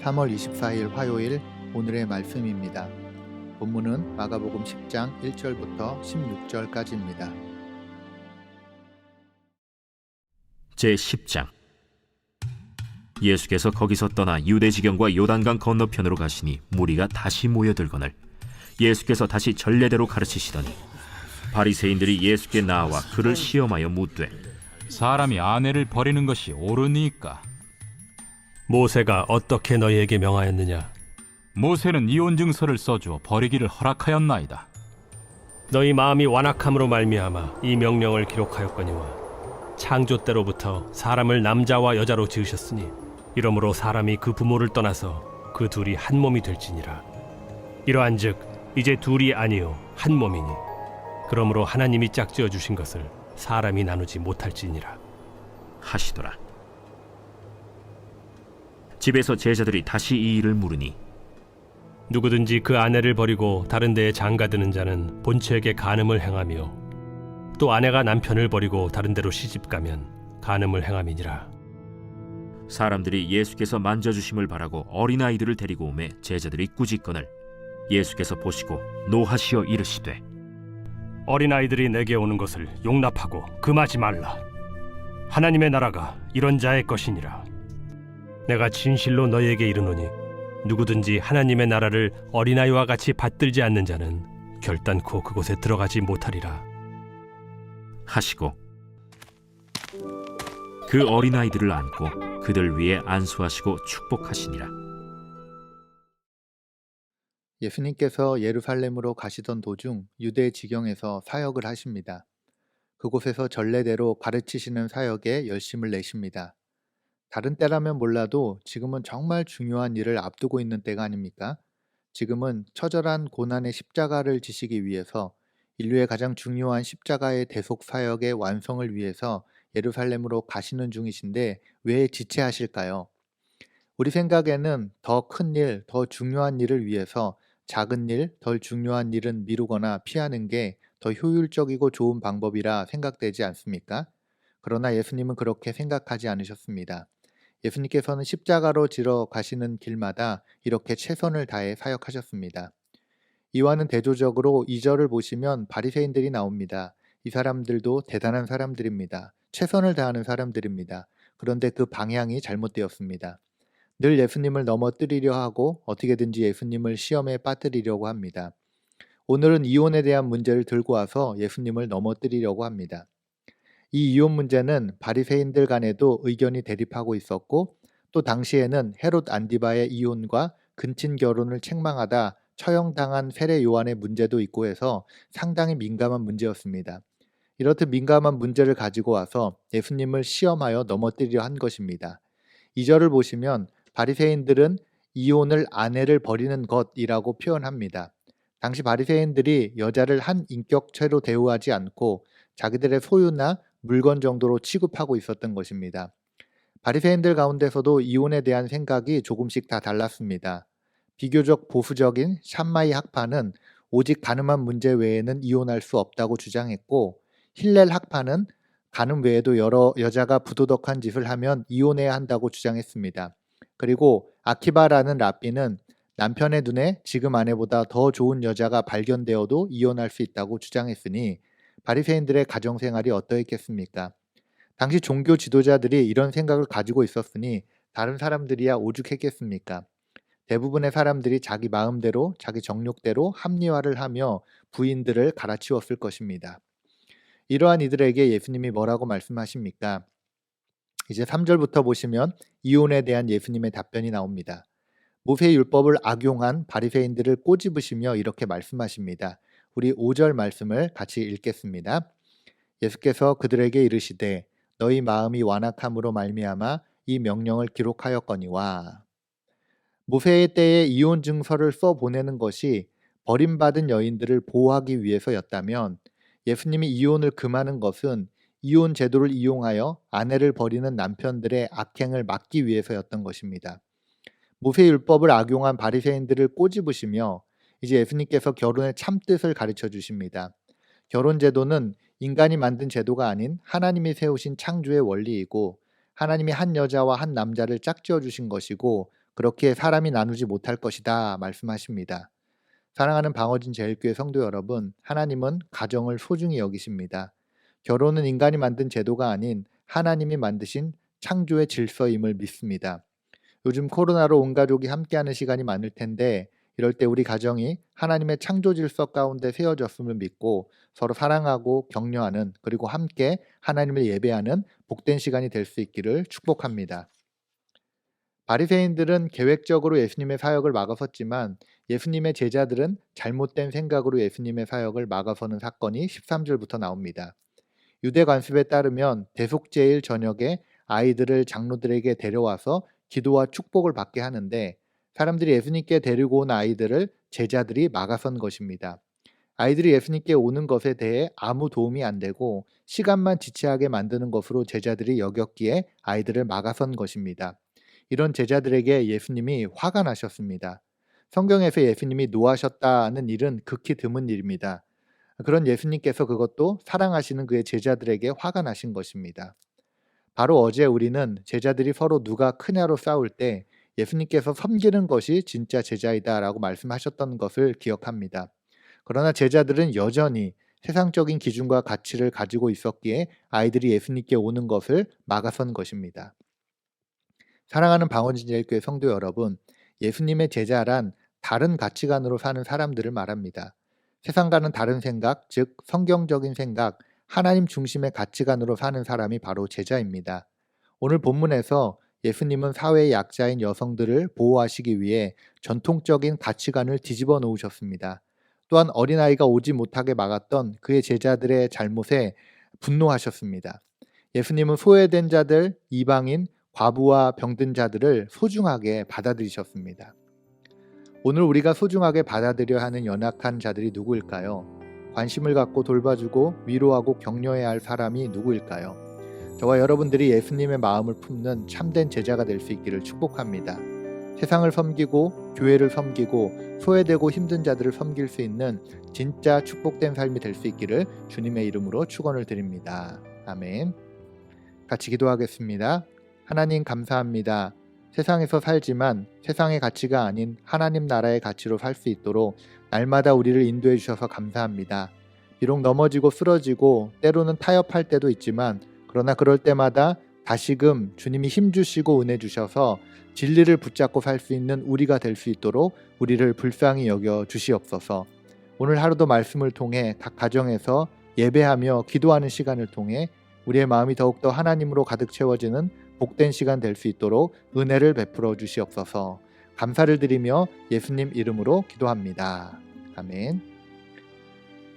3월 24일 화요일 오늘의 말씀입니다. 본문은 마가복음 10장 1절부터 16절까지입니다. 제10장. 예수께서 거기서 떠나 유대지경과 요단강 건너편으로 가시니 무리가 다시 모여들거늘 예수께서 다시 전례대로 가르치시더니 바리새인들이 예수께 나와 그를 시험하여 묻되 사람이 아내를 버리는 것이 옳으니까? 모세가 어떻게 너희에게 명하였느냐? 모세는 이혼 증서를 써주어 버리기를 허락하였나이다. 너희 마음이 완악함으로 말미암아 이 명령을 기록하였거니와 창조 때로부터 사람을 남자와 여자로 지으셨으니 이러므로 사람이 그 부모를 떠나서 그 둘이 한 몸이 될지니라. 이러한즉 이제 둘이 아니요 한 몸이니 그러므로 하나님이 짝지어 주신 것을 사람이 나누지 못할지니라 하시더라. 집에서 제자들이 다시 이 일을 물으니 누구든지 그 아내를 버리고 다른 데에 장가드는 자는 본처에게 간음을 행하며 또 아내가 남편을 버리고 다른 데로 시집가면 간음을 행함이니라. 사람들이 예수께서 만져주심을 바라고 어린아이들을 데리고 오매 제자들이 꾸짖거늘 예수께서 보시고 노하시어 이르시되 어린아이들이 내게 오는 것을 용납하고 금하지 말라. 하나님의 나라가 이런 자의 것이니라. 내가 진실로 너희에게 이르노니 누구든지 하나님의 나라를 어린아이와 같이 받들지 않는 자는 결단코 그곳에 들어가지 못하리라 하시고 그 어린아이들을 안고 그들 위에 안수하시고 축복하시니라. 예수님께서 예루살렘으로 가시던 도중 유대 지경에서 사역을 하십니다. 그곳에서 전례대로 가르치시는 사역에 열심을 내십니다. 다른 때라면 몰라도 지금은 정말 중요한 일을 앞두고 있는 때가 아닙니까? 지금은 처절한 고난의 십자가를 지시기 위해서 인류의 가장 중요한 십자가의 대속 사역의 완성을 위해서 예루살렘으로 가시는 중이신데 왜 지체하실까요? 우리 생각에는 더 큰 일, 더 중요한 일을 위해서 작은 일, 덜 중요한 일은 미루거나 피하는 게 더 효율적이고 좋은 방법이라 생각되지 않습니까? 그러나 예수님은 그렇게 생각하지 않으셨습니다. 예수님께서는 십자가로 지러 가시는 길마다 이렇게 최선을 다해 사역하셨습니다. 이와는 대조적으로 2절을 보시면 바리새인들이 나옵니다. 이 사람들도 대단한 사람들입니다. 최선을 다하는 사람들입니다. 그런데 그 방향이 잘못되었습니다. 늘 예수님을 넘어뜨리려 하고 어떻게든지 예수님을 시험에 빠뜨리려고 합니다. 오늘은 이혼에 대한 문제를 들고 와서 예수님을 넘어뜨리려고 합니다. 이 이혼 문제는 바리새인들 간에도 의견이 대립하고 있었고 또 당시에는 헤롯 안디바의 이혼과 근친 결혼을 책망하다 처형당한 세례 요한의 문제도 있고 해서 상당히 민감한 문제였습니다. 이렇듯 민감한 문제를 가지고 와서 예수님을 시험하여 넘어뜨리려 한 것입니다. 2절을 보시면 바리새인들은 이혼을 아내를 버리는 것이라고 표현합니다. 당시 바리새인들이 여자를 한 인격체로 대우하지 않고 자기들의 소유나 물건 정도로 취급하고 있었던 것입니다. 바리새인들 가운데서도 이혼에 대한 생각이 조금씩 다 달랐습니다. 비교적 보수적인 샴마이 학파는 오직 간음한 문제 외에는 이혼할 수 없다고 주장했고 힐렐 학파는 간음 외에도 여러 여자가 부도덕한 짓을 하면 이혼해야 한다고 주장했습니다. 그리고 아키바라는 랍비는 남편의 눈에 지금 아내보다 더 좋은 여자가 발견되어도 이혼할 수 있다고 주장했으니 바리새인들의 가정생활이 어떠했겠습니까? 당시 종교 지도자들이 이런 생각을 가지고 있었으니 다른 사람들이야 오죽했겠습니까? 대부분의 사람들이 자기 마음대로 자기 정욕대로 합리화를 하며 부인들을 갈아치웠을 것입니다. 이러한 이들에게 예수님이 뭐라고 말씀하십니까? 이제 3절부터 보시면 이혼에 대한 예수님의 답변이 나옵니다. 모세의 율법을 악용한 바리새인들을 꼬집으시며 이렇게 말씀하십니다. 우리 5절 말씀을 같이 읽겠습니다. 예수께서 그들에게 이르시되 너희 마음이 완악함으로 말미암아 이 명령을 기록하였거니와. 모세의 때에 이혼 증서를 써 보내는 것이 버림받은 여인들을 보호하기 위해서였다면 예수님이 이혼을 금하는 것은 이혼 제도를 이용하여 아내를 버리는 남편들의 악행을 막기 위해서였던 것입니다. 모세 율법을 악용한 바리새인들을 꼬집으시며 이제 예수님께서 결혼의 참뜻을 가르쳐 주십니다. 결혼 제도는 인간이 만든 제도가 아닌 하나님이 세우신 창조의 원리이고 하나님이 한 여자와 한 남자를 짝지어 주신 것이고 그렇게 사람이 나누지 못할 것이다 말씀하십니다. 사랑하는 방어진 제일교회 성도 여러분, 하나님은 가정을 소중히 여기십니다. 결혼은 인간이 만든 제도가 아닌 하나님이 만드신 창조의 질서임을 믿습니다. 요즘 코로나로 온 가족이 함께하는 시간이 많을 텐데 이럴 때 우리 가정이 하나님의 창조 질서 가운데 세워졌음을 믿고 서로 사랑하고 격려하는, 그리고 함께 하나님을 예배하는 복된 시간이 될 수 있기를 축복합니다. 바리새인들은 계획적으로 예수님의 사역을 막아섰지만 예수님의 제자들은 잘못된 생각으로 예수님의 사역을 막아서는 사건이 13절부터 나옵니다. 유대 관습에 따르면 대속제일 저녁에 아이들을 장로들에게 데려와서 기도와 축복을 받게 하는데 사람들이 예수님께 데리고 온 아이들을 제자들이 막아선 것입니다. 아이들이 예수님께 오는 것에 대해 아무 도움이 안 되고 시간만 지체하게 만드는 것으로 제자들이 여겼기에 아이들을 막아선 것입니다. 이런 제자들에게 예수님이 화가 나셨습니다. 성경에서 예수님이 노하셨다는 일은 극히 드문 일입니다. 그런 예수님께서 그것도 사랑하시는 그의 제자들에게 화가 나신 것입니다. 바로 어제 우리는 제자들이 서로 누가 크냐로 싸울 때 예수님께서 섬기는 것이 진짜 제자이다라고 말씀하셨던 것을 기억합니다. 그러나 제자들은 여전히 세상적인 기준과 가치를 가지고 있었기에 아이들이 예수님께 오는 것을 막아선 것입니다. 사랑하는 방원진 제일교회 성도 여러분, 예수님의 제자란 다른 가치관으로 사는 사람들을 말합니다. 세상과는 다른 생각, 즉 성경적인 생각, 하나님 중심의 가치관으로 사는 사람이 바로 제자입니다. 오늘 본문에서 예수님은 사회의 약자인 여성들을 보호하시기 위해 전통적인 가치관을 뒤집어 놓으셨습니다. 또한 어린아이가 오지 못하게 막았던 그의 제자들의 잘못에 분노하셨습니다. 예수님은 소외된 자들, 이방인, 과부와 병든 자들을 소중하게 받아들이셨습니다. 오늘 우리가 소중하게 받아들여야 하는 연약한 자들이 누구일까요? 관심을 갖고 돌봐주고 위로하고 격려해야 할 사람이 누구일까요? 저와 여러분들이 예수님의 마음을 품는 참된 제자가 될 수 있기를 축복합니다. 세상을 섬기고 교회를 섬기고 소외되고 힘든 자들을 섬길 수 있는 진짜 축복된 삶이 될 수 있기를 주님의 이름으로 축원을 드립니다. 아멘. 같이 기도하겠습니다. 하나님 감사합니다. 세상에서 살지만 세상의 가치가 아닌 하나님 나라의 가치로 살 수 있도록 날마다 우리를 인도해 주셔서 감사합니다. 비록 넘어지고 쓰러지고 때로는 타협할 때도 있지만 그러나 그럴 때마다 다시금 주님이 힘주시고 은혜 주셔서 진리를 붙잡고 살 수 있는 우리가 될 수 있도록 우리를 불쌍히 여겨 주시옵소서. 오늘 하루도 말씀을 통해 각 가정에서 예배하며 기도하는 시간을 통해 우리의 마음이 더욱더 하나님으로 가득 채워지는 복된 시간 될 수 있도록 은혜를 베풀어 주시옵소서. 감사를 드리며 예수님 이름으로 기도합니다. 아멘.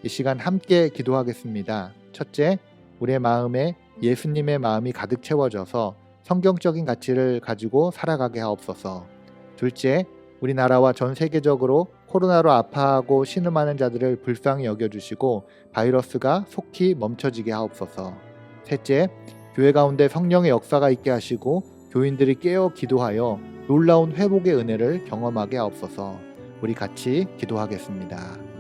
이 시간 함께 기도하겠습니다. 첫째, 우리의 마음에 예수님의 마음이 가득 채워져서 성경적인 가치를 가지고 살아가게 하옵소서. 둘째, 우리나라와 전 세계적으로 코로나로 아파하고 신음하는 자들을 불쌍히 여겨주시고 바이러스가 속히 멈춰지게 하옵소서. 셋째, 교회 가운데 성령의 역사가 있게 하시고 교인들이 깨어 기도하여 놀라운 회복의 은혜를 경험하게 하옵소서. 우리 같이 기도하겠습니다.